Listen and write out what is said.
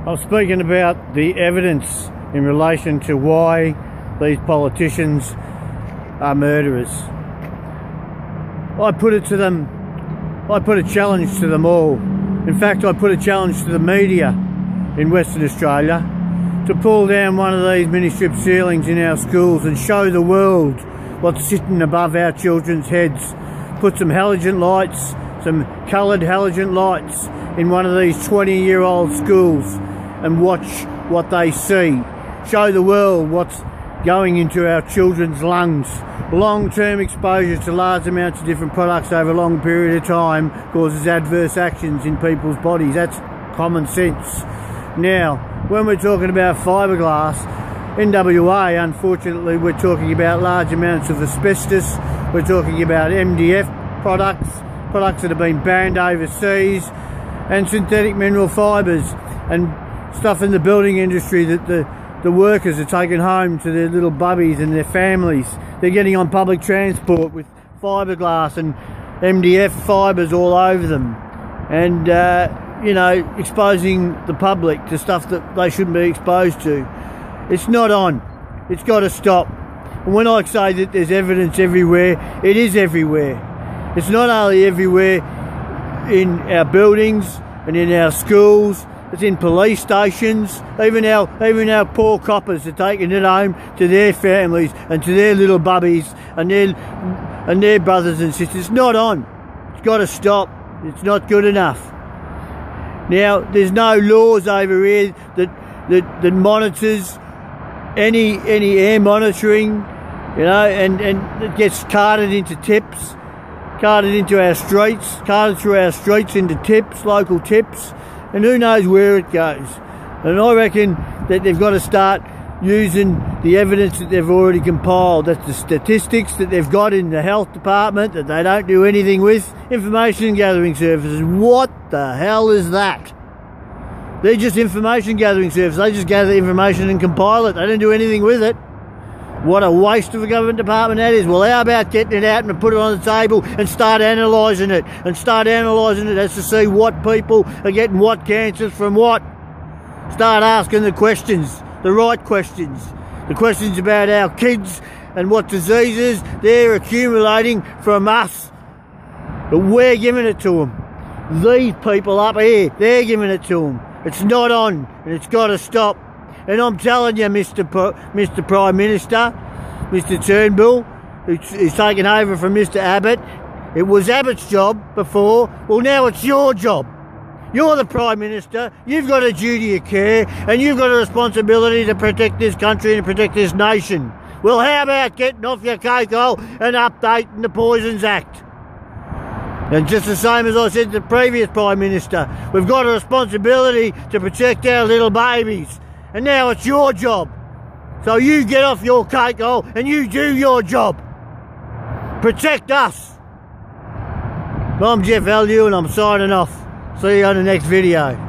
I'm speaking about the evidence in relation to why these politicians are murderers. I put it to them, I put a challenge to them all. In fact, I put a challenge to the media in Western Australia to pull down one of these mini-strip ceilings in our schools and show the world what's sitting above our children's heads. Put some halogen lights, some coloured halogen lights in one of these 20-year-old schools and watch what they see. Show the world what's going into our children's lungs. Long-term exposure to large amounts of different products over a long period of time causes adverse actions in people's bodies. That's common sense. Now, when we're talking about fiberglass, in WA, unfortunately, we're talking about large amounts of asbestos. We're talking about MDF products that have been banned overseas, and synthetic mineral fibres and stuff in the building industry that the workers are taking home to their little bubbies and their families. They're getting on public transport with fiberglass and MDF fibres all over them, and you know, exposing the public to stuff that they shouldn't be exposed to. It's not on. It's got to stop. And when I say that there's evidence everywhere, it is everywhere. It's not only everywhere in our buildings and in our schools, it's in police stations. Even our poor coppers are taking it home to their families and to their little bubbies and their brothers and sisters. It's not on. It's got to stop. It's not good enough. Now, there's no laws over here that monitors any air monitoring, you know, and it gets carted into tips, carted into our streets, carted through our streets into tips, local tips, and who knows where it goes. And I reckon that they've got to start using the evidence that they've already compiled. That's the statistics that they've got in the health department that they don't do anything with. Information gathering services. What the hell is that? They're just information gathering services. They just gather information and compile it. They don't do anything with it. What a waste of a government department that is. Well, how about getting it out and put it on the table and start analysing it? And start analysing it as to see what people are getting what cancers from what. Start asking the questions, the right questions. The questions about our kids and what diseases they're accumulating from us. But we're giving it to them. These people up here, they're giving it to them. It's not on, and it's got to stop. And I'm telling you, Mr. Prime Minister, Mr. Turnbull, who's taken over from Mr. Abbott. It was Abbott's job before. Well, now it's your job. You're the Prime Minister. You've got a duty of care, and you've got a responsibility to protect this country and protect this nation. Well, how about getting off your cocoa and updating the Poisons Act? And just the same as I said to the previous Prime Minister, we've got a responsibility to protect our little babies. And now it's your job. So you get off your cocoa and you do your job. Protect us. I'm Ellul and I'm signing off. See you on the next video.